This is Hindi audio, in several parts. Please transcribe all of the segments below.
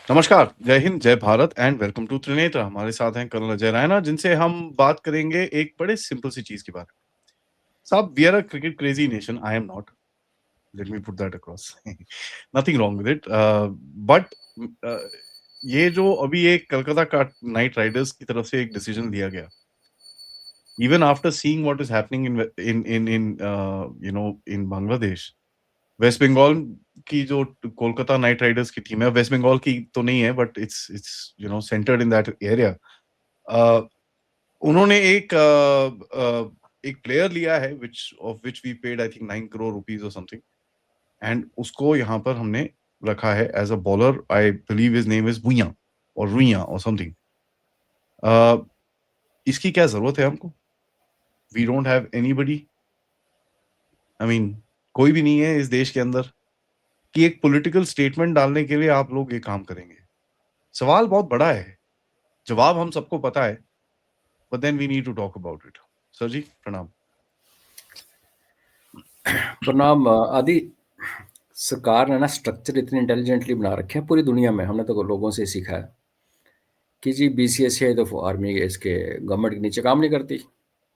नमस्कार, Jai Hind, Jai Bharat and welcome to Trinetra. हमारे साथ हैं कर्नल अजय रैना जिनसे हम बात करेंगे एक बड़े सिंपल सी चीज़ के बारे में। साहब, we are a cricket crazy nation, I am not, let me put that across. Nothing wrong with it but uh, ये जो अभी एक कोलकाता का नाइट राइडर्स की तरफ से एक डिसीजन लिया गया, even after seeing what is happening in Bangladesh, West Bengal की जो कोलकाता नाइट राइडर्स की टीम है, वेस्ट बंगाल की तो नहीं है but it's centered in that area. Uh, उन्होंने एक प्लेयर लिया है which we paid I think 9 crore rupees और समथिंग, एंड उसको यहाँ पर हमने रखा है as a bowler. I believe his name is भुइयां और रुइयां और समथिंग। अ, इसकी क्या ज़रूरत है हमको? We don't have anybody, I mean कोई भी नहीं है इस देश के अंदर कि एक पॉलिटिकल स्टेटमेंट डालने के लिए आप लोग ये काम करेंगे। सवाल बहुत बड़ा है, जवाब हम सबको पता है, but then we need to talk about it. Sir ji, प्रणाम। प्रणाम आदि। सरकार ने ना स्ट्रक्चर इतने इंटेलिजेंटली बना रखे हैं पूरी दुनिया में। हमने तो लोगों से सीखा है कि जी बीसीएस है तो आर्मी इसके गवर्नमेंट के नीचे काम नहीं करती।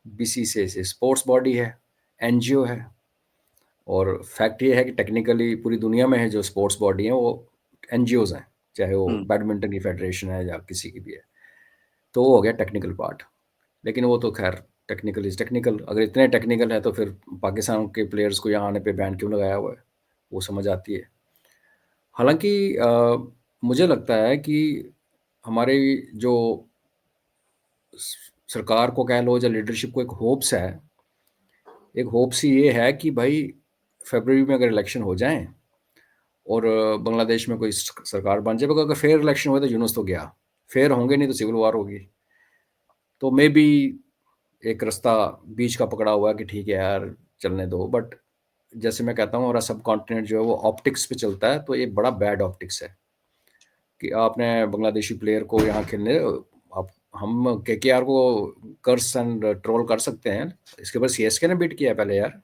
बीसीसीआई से स्पोर्ट्स बॉडी है, एनजीओ है। और फैक्ट ये है कि टेक्निकली पूरी दुनिया में है जो स्पोर्ट्स बॉडी है वो एनजीओज हैं, चाहे वो हुँ, बैडमिंटन की फेडरेशन है या किसी की भी है। तो वो हो गया टेक्निकल पार्ट। लेकिन वो तो खैर टेक्निकल इज टेक्निकल। अगर इतने टेक्निकल है तो फिर पाकिस्तान के प्लेयर्स को यहाँ आने पे बैन क्यों लगाया हुआ है, वो समझ आती है। हालांकि मुझे लगता है कि हमारी जो सरकार को कह लो या लीडरशिप को एक होप्स है। एक होप्स ये है कि भाई फरवरी में अगर इलेक्शन हो जाएं और बांग्लादेश में कोई सरकार बन जाए, मगर अगर फेयर इलेक्शन हुए तो यूनुस तो गया, फेयर होंगे नहीं तो सिविल वार होगी। तो मे बी एक रास्ता बीच का पकड़ा हुआ है कि ठीक है यार चलने दो। बट जैसे मैं कहता हूँ हमारा सब कॉन्टिनेंट जो है वो ऑप्टिक्स पे चलता है, तो ये बड़ा बैड ऑप्टिक्स है कि आपने बांग्लादेशी प्लेयर को यहाँ खेलने आप। हम केकेआर को कर्स एंड ट्रोल कर सकते हैं, इसके ऊपर सीएसके ने बिड किया है पहले यार।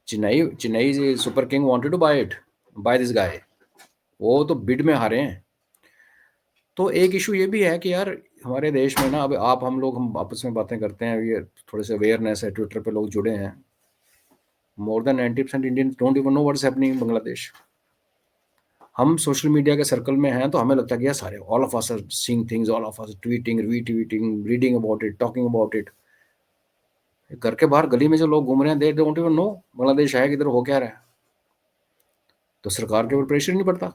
Chennai Chennai super king wanted to buy this guy, वो तो बिड में हारे हैं। तो एक इशू ये भी है कि यार हमारे देश में ना, अब आप हम लोग हम आपस में बातें करते हैं, ये थोड़े से अवेयरनेस है, ट्विटर पे लोग जुड़े हैं। More than 90% Indians don't even know what is happening in Bangladesh. हम सोशल मीडिया के सर्कल में हैं तो हमें लगता है कि यार सारे all of us are seeing things, all of us tweeting, retweeting, reading about it, talking about it. घर के बाहर गली में जो लोग घूम रहे हैं they don't even know Bangladesh है किधर, हो क्या रहा है। तो सरकार के ऊपर प्रेशर नहीं पड़ता।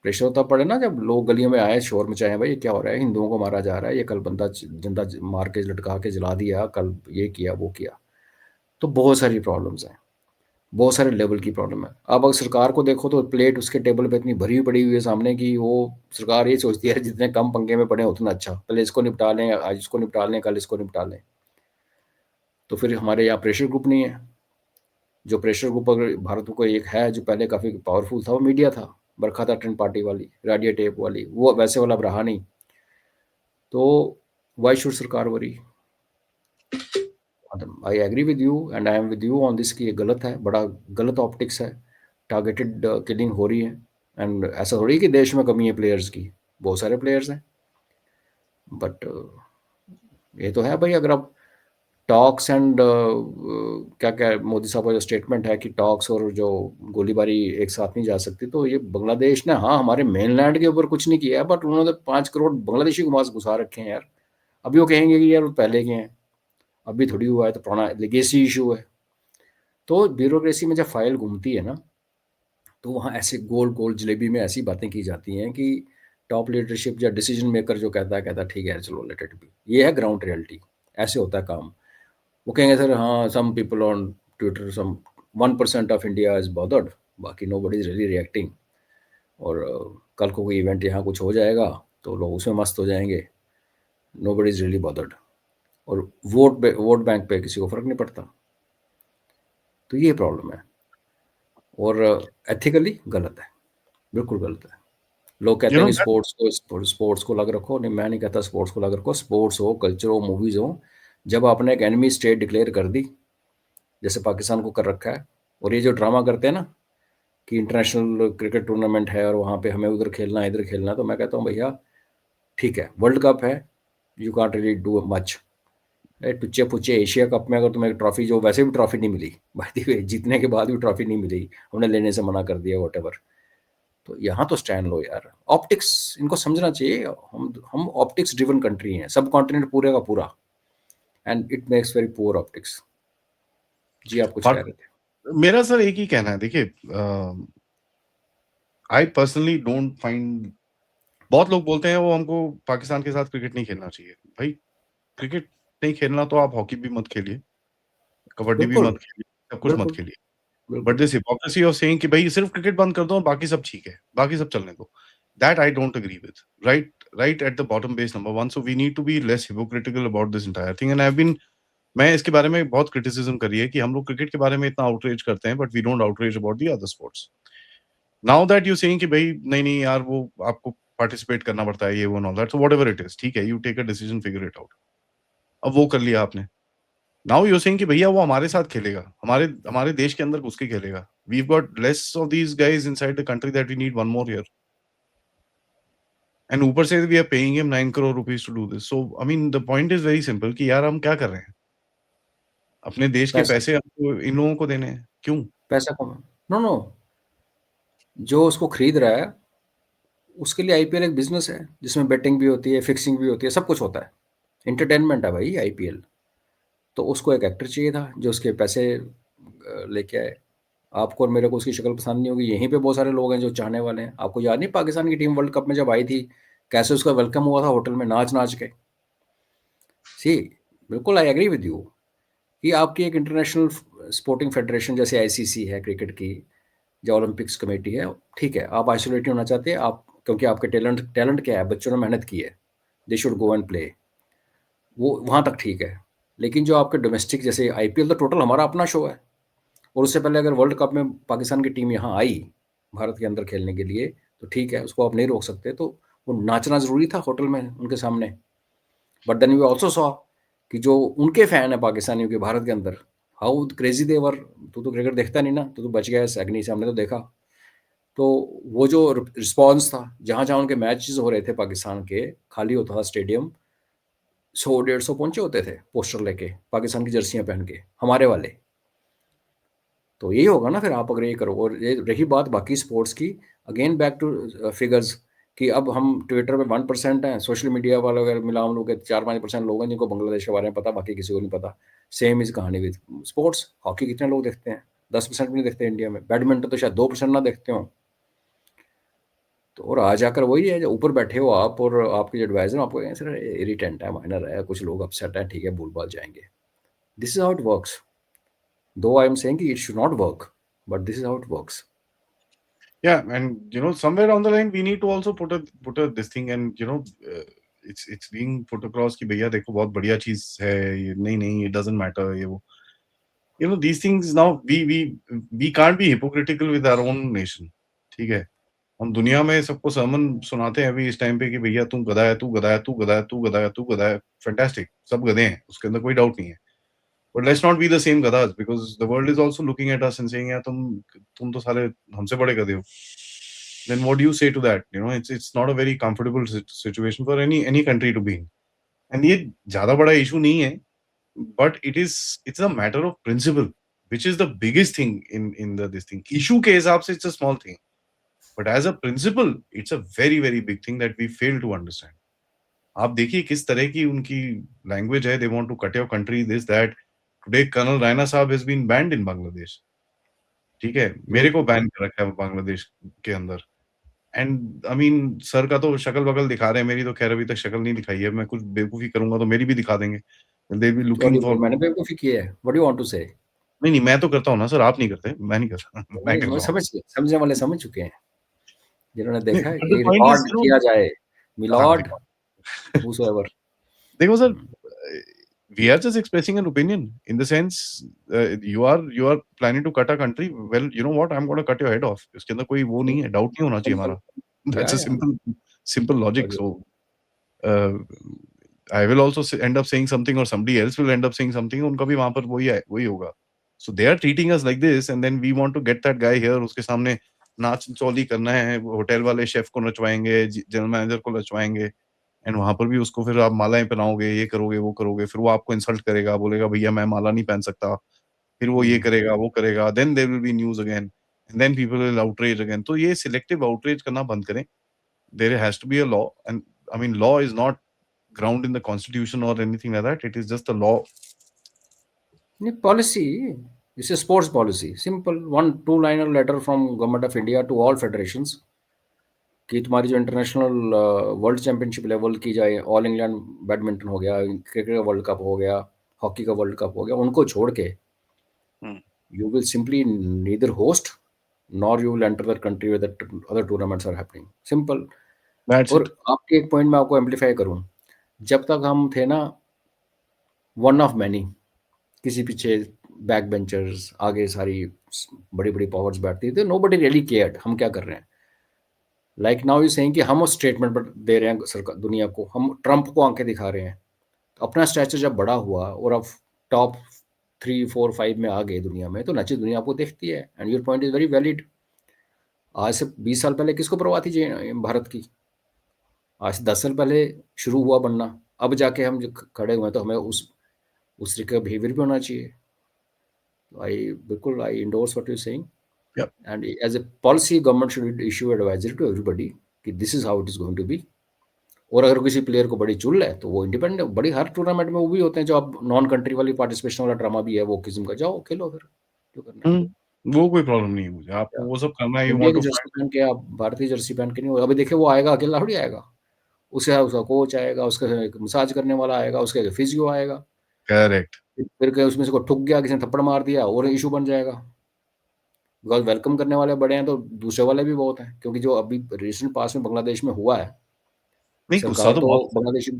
प्रेशर तब पड़े ना जब लोग गलियों में आए, शोर मचाए, भाई ये क्या हो रहा है, हिंदुओं को मारा जा रहा है, ये कल बंदा जिंदा मार के लटका के जला दिया, कल ये किया वो किया। तो बहुत सारी प्रॉब्लम्स हैं, बहुत सारे लेवल की प्रॉब्लम है। अब अगर सरकार को देखो तो प्लेट उसके टेबल पे इतनी भरी पड़ी हुई है सामने की वो सरकार ये सोचती है जितने कम पंगे में पड़े उतना अच्छा, पहले इसको निपटा लें, आज इसको निपटा लें, कल इसको निपटा लें। तो फिर हमारे यहाँ प्रेशर ग्रुप नहीं है। जो प्रेशर ग्रुप अगर भारत में कोई एक है जो पहले काफ़ी पावरफुल था, वो मीडिया था। बरखा था ट्रेंड पार्टी वाली, रेडियो टेप वाली, वो वैसे वाला अब रहा नहीं। तो वाई शुड सरकार worry. I agree with you and I am with you on this कि ये गलत है, बड़ा गलत ऑप्टिक्स है। टारगेटेड किलिंग हो रही है। एंड ऐसा थोड़ी कि देश में कमी है प्लेयर्स की, बहुत सारे प्लेयर्स हैं। बट ये तो है भाई, अगर आप टॉक्स एंड क्या क्या मोदी साहब का जो स्टेटमेंट है कि टॉक्स और जो गोलीबारी एक साथ नहीं जा सकती, तो ये बांग्लादेश ने हाँ हमारे मेनलैंड के ऊपर कुछ नहीं किया है, बट उन्होंने 5 करोड़ बांग्लादेशी को मास घुसा रखे हैं यार। अभी वो कहेंगे कि यार वो पहले के हैं, अभी थोड़ी हुआ है, तो पुराना लेगेसी इशू है। तो ब्यूरोक्रेसी में जब फाइल घूमती है ना, तो वहाँ ऐसे गोल गोल जलेबी में ऐसी बातें की जाती हैं कि टॉप लीडरशिप या डिसीजन मेकर जो कहता है ठीक है चलो लेट इट बी। ये है ग्राउंड रियलिटी, ऐसे होता है काम। वो कहेंगे सर हाँ some people on Twitter, some 1% of India is bothered, बाकी nobody is really reacting. और कल को कोई इवेंट यहाँ कुछ हो जाएगा तो लोग उसमें मस्त हो जाएंगे, nobody is really bothered. और वोट बैंक पे किसी को फर्क नहीं पड़ता। तो ये प्रॉब्लम है। और एथिकली गलत है, बिल्कुल गलत है। लोग यू कहते हैं नो कि दैट स्पोर्ट्स को अलग रखो, नहीं मैं नहीं कहता स्पोर्ट्स को अलग रखो। स्पोर्ट्स हो, कल्चर हो, मूवीज हो। जब आपने एक एनिमी स्टेट डिक्लेयर कर दी, जैसे पाकिस्तान को कर रखा है, और ये जो ड्रामा करते हैं ना कि इंटरनेशनल क्रिकेट टूर्नामेंट है और वहाँ पे हमें उधर खेलना है, इधर खेलना है, तो मैं कहता हूँ भैया ठीक है, वर्ल्ड कप है, you can't really do much. टुच्चे पुच्चे एशिया कप में अगर तुम्हें एक ट्रॉफी, जो वैसे भी ट्रॉफी नहीं मिली, बाय द वे जीतने के बाद भी ट्रॉफी नहीं मिली, उन्हें लेने से मना कर दिया वॉटेवर, तो यहाँ तो स्टैंड लो यार। ऑप्टिक्स इनको समझना चाहिए, हम ऑप्टिक्स ड्रिवन कंट्री हैं, सब कॉन्टिनेंट पूरे का पूरा, and it makes very poor optics. जी आप कुछ कह रहे थे। मेरा सर एक ही कहना है, देखिए आई पर्सनली डोंट फाइंड, बहुत लोग बोलते हैं वो हमको पाकिस्तान के साथ क्रिकेट नहीं खेलना चाहिए। भाई क्रिकेट नहीं खेलना तो आप हॉकी भी मत खेलिए, कबड्डी भी बिल्कुल मत खेलिए, सब कुछ मत बिल्कुल खेलिए। बट बिल्कुल। दिस हिपोक्रेसी ऑफ सेइंग कि भाई सिर्फ क्रिकेट बंद कर दो और बाकी सब ठीक है, बाकी सब चलने दो, that I don't agree with. Right, right at the bottom base number one, so we need to be less hypocritical about this entire thing. And I have been, मैं इसके बारे में बहुत क्रिटिसिज्म करी है कि हम लोग क्रिकेट के बारे में इतना आउटरीच करते हैं but we don't outreach about the other sports. Now that you saying कि भाई नहीं नहीं यार वो आपको पार्टिसिपेट करना पड़ता है, ये वो and all that, so whatever it is, ठीक है, you take a decision, figure it out. अब वो कर लिया आपने, नाउ यू सेइंग कि भैया वो हमारे साथ खेलेगा, हमारे हमारे देश के अंदर घुस के खेलेगा। We have got less of these guys inside the country that we need one more here, and ऊपर से we are paying him 9 crore rupees to do this. So I mean the point is very simple कि यार हम क्या कर रहे हैं, अपने देश के पैसा पैसे हमको इन लोगों को देने हैं क्यों? पैसा कमा, नो नो, जो उसको खरीद रहा है उसके लिए आईपीएल एक बिजनेस है, जिसमें बेटिंग भी होती है, फिक्सिंग भी होती है, सब कुछ होता है, एंटरटेनमेंट है भाई आईपीएल। तो उसको एक एक्टर चाहिए था जो उसके पैसे लेके आए। आपको और मेरे को उसकी शक्ल पसंद नहीं होगी, यहीं पे बहुत सारे लोग हैं जो चाहने वाले हैं। आपको याद नहीं पाकिस्तान की टीम वर्ल्ड कप में जब आई थी, कैसे उसका वेलकम हुआ था होटल में नाच नाच के। सी, बिल्कुल आई एग्री विद यू कि आपकी एक इंटरनेशनल स्पोर्टिंग फेडरेशन जैसे आईसीसी है क्रिकेट की, या ओलंपिक्स कमेटी है, ठीक है, आप आइसोलेट होना चाहते हैं आप, क्योंकि आपके टैलेंट टैलेंट क्या है, बच्चों ने मेहनत की है, they should go and play, वो वहाँ तक ठीक है। लेकिन जो आपके डोमेस्टिक, जैसे आईपीएल तो टोटल हमारा अपना शो है, और उससे पहले अगर वर्ल्ड कप में पाकिस्तान की टीम यहाँ आई भारत के अंदर खेलने के लिए, तो ठीक है, उसको आप नहीं रोक सकते, तो वो नाचना ज़रूरी था होटल में उनके सामने। But then we also saw कि जो उनके फैन है पाकिस्तानियों के भारत के अंदर, हाउ क्रेजी देवर। तू तो क्रिकेट देखता नहीं ना, तो तू बच गया इस अग्नि से, हमने तो देखा। तो वो जो रिस्पॉन्स था, जहाँ जहाँ उनके मैचेस हो रहे थे पाकिस्तान के, खाली होता था स्टेडियम, 100-150 पहुंचे होते थे पोस्टर लेके, पाकिस्तान की जर्सियां पहन के, हमारे वाले। तो यही होगा ना फिर, आप अगर ये करो। और ये रही बात बाकी स्पोर्ट्स की, अगेन बैक टू फिगर्स, कि अब हम ट्विटर पे 1% हैं, सोशल मीडिया वाले अगर मिला हम लोग के 4-5% लोग हैं जिनको बांग्लादेश के बारे में पता, बाकी किसी को नहीं पता। सेम इज कहानी विद स्पोर्ट्स। हॉकी कितने लोग देखते हैं? 10% भी नहीं देखते इंडिया में। बैडमिंटन तो शायद 2% ना देखते हो। तो और आ जाकर वही है, जो ऊपर बैठे हो आप और आपके जो एडवाइजर आपको कहेंगे सर इरिटेंट है, माइनर है, कुछ लोग अपसेट हैं, ठीक है, भूल भाल जाएंगे। This is how it works, दो आई एम सेइंग कि it should not work, but this is how it works. Yeah, and you know, somewhere down the line, we need to also put a this thing, and you know, it's being put across कि भैया देखो बहुत बढ़िया चीज है ये, नहीं नहीं it doesn't matter ये वो, you know, these things now we can't be hypocritical with our own nation, ठीक है। हम दुनिया में सबको sermon सुनाते हैं अभी इस टाइम पे कि भैया तू गधा है, तू गधा है, तू गधा है, तू गधा है, तू गधा है, फैंटास्टिक, सब गधे हैं, उसके अंदर कोई डाउट नहीं है। But let's not be the same gadas because the world is also looking at us and saying यार तुम तो साले हमसे बड़े गधे हो। Then what do you say to that? You know, it's not a very comfortable situation for any country to be in. And ये ज़्यादा बड़ा issue नहीं है, but it's a matter of principle, which is the biggest thing in the this thing. Issue के हिसाब से it's a small thing, but as a principle, it's a very very big thing that we fail to understand. आप देखिए किस तरह की उनकी लैंग्वेज है, they want to cut your country, this that. Today, Colonel Raina Saab has been banned in Bangladesh. ठीक है, मेरे को बैन कर रखा है बांग्लादेश के अंदर। एंड आई मीन सर का तो शक्ल बगल दिखा रहे हैं, मेरी तो खैर अभी तक शक्ल नहीं दिखाई है। मैं कुछ बेवकूफी करूंगा तो मेरी भी दिखा देंगे। दे बी लुकिंग फॉर, मैंने बेवकूफ़ी की है, what do you want to say? नहीं नहीं मैं तो करता हूँ ना सर, आप नहीं करते, मैं नहीं करता मैं नहीं, कर मैं रहा हूँ। समझ गया, समझने वाले समझ चुके हैं, जिन्होंने नहीं देखा है बट द कि point is record you know, किया जाए, हाँ मिलॉर्ड रिकॉर्ड हूसोएवर। देखो sir, hmm, we are just expressing an opinion in the sense you are planning to cut a country, well you know what, I'm going to cut your head off, इसके अंदर कोई वो नहीं है, डाउट नहीं होना चाहिए सिंपल, हमारा। That's a या simple logic. और So uh, I will also end up saying something or somebody else will end up saying something, उनका भी वहां पर वही होगा। So they are treating us like this and then we want to get that guy here, उसके सामने नाच चौली करना है, होटल वाले शेफ को नचवाएंगे, जनरल मैनेजर को नचवाएंगे, एंड वहां पर भी उसको फिर आप मालाएं पहनाओगे, ये करोगे वो करोगे, फिर वो आपको इंसल्ट करेगा, बोलेगा भैया मैं माला नहीं पहन सकता, फिर वो ये करेगा वो करेगा, then there will be news again, and then people will outrage again. तो ये सिलेक्टिव आउटरेज करना बंद करें। There has to be a law, and I mean law is not ground in the constitution or anything like that. It is just a law. Policy, this is sports policy, simple, 1-2 liner letter from government of India to all federations कि तुम्हारी जो इंटरनेशनल वर्ल्ड चैंपियनशिप लेवल की जाए, ऑल इंग्लैंड बैडमिंटन हो गया, क्रिकेट का वर्ल्ड कप हो गया, हॉकी का वर्ल्ड कप हो गया, उनको छोड़ के you will simply neither host nor you will enter that country where the other tournaments are happening. Simple. That's और it. आपके एक पॉइंट में आपको एम्पलीफाई करूं, जब तक हम थे ना वन ऑफ मैनी, किसी पीछे बैक बेंचर्स, आगे सारी बड़ी बड़ी पावर्स बैठती थी, नोबडी रियली केयर्ड हम क्या कर रहे हैं। लाइक नाउ यू सेइंग कि हम उस स्टेटमेंट दे रहे हैं सरकार दुनिया को, हम ट्रंप को आंखें दिखा रहे हैं। तो अपना स्टैचर जब बड़ा हुआ और अब टॉप 3, 4, 5 में आ गए दुनिया में, तो नची दुनिया आपको देखती है। And your point is very valid. आज से 20 साल पहले किसको परवाह थी भारत की? आज से 10 साल पहले शुरू हुआ बनना, अब जाके हम जो खड़े हुए हैं, तो हमें उस तरीके का बिहेवियर भी होना चाहिए। आई बिल्कुल I endorse what you saying, Yep. And as a policy government should issue advisory to everybody कि this is how it is going to be. और अगर किसी प्लेयर को बड़ी चुल है तो वो इंडिपेंडेंट, बड़ी हर टूर्नामेंट में वो भी होते हैं जो अब नॉन कंट्री वाली पार्टिसिपेशन वाला ड्रामा भी है, वो किस्म का, जाओ खेलो फिर जो करना है। वो कोई प्रॉब्लम नहीं है मुझे, आपको वो सब करना है, यू इंडिया वांट की टू जर्सी पहन के, आप भारतीय जर्सी पहन के नहीं हो। अभी देखिए वो आएगा अकेला थोड़ी आएगा, उसे उसका कोच आएगा, उसका मसाज करने वाला आएगा, उसका फिजियो आएगा। करेक्ट। फिर कहीं उसमें से कोई ठुक गया, किसी ने थप्पड़ मार दिया, और इशू बन जाएगा। बिकॉज वेलकम करने वाले बड़े हैं तो दूसरे वाले भी बहुत हैं, क्योंकि जो अभी रिसेंट पास में बांग्लादेश में हुआ है, नहीं गुस्सा सरकार तो तो बहुत बांग्लादेशी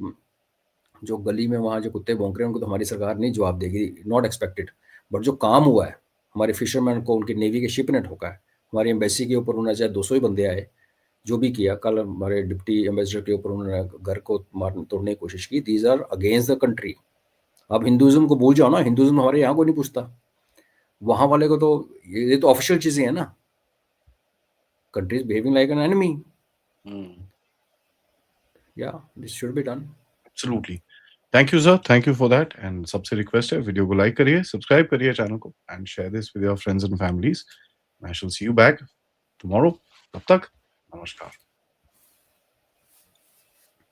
जो गली में वहाँ जो कुत्ते भौंक रहे हैं उनको तो हमारी सरकार नहीं जवाब देगी, नॉट एक्सपेक्टेड। बट जो काम हुआ है हमारे फिशरमैन को, उनकी नेवी के शिप ने ठोका है, हमारी एम्बेसी के ऊपर उन्होंने चाहे 200 ही बंदे आए, जो भी किया, कल हमारे डिप्टी एम्बेसडर के ऊपर उन्होंने घर को मारने तोड़ने की कोशिश की। These are against the country. अब हिंदुज़म को भूल जाओ ना, हिंदुज़म हमारे यहाँ को नहीं पूछता, वहाँ वाले को तो ये तो ऑफिशियल चीज़ें हैं ना। Country is behaving like an enemy. या this should be done. Absolutely. Thank you sir, thank you for that, and सबसे रिक्वेस्ट है वीडियो को लाइक करिए, सब्सक्राइब करिए चैनल को, and share this with your friends and families. I shall see you back tomorrow. तब तक नमस्कार।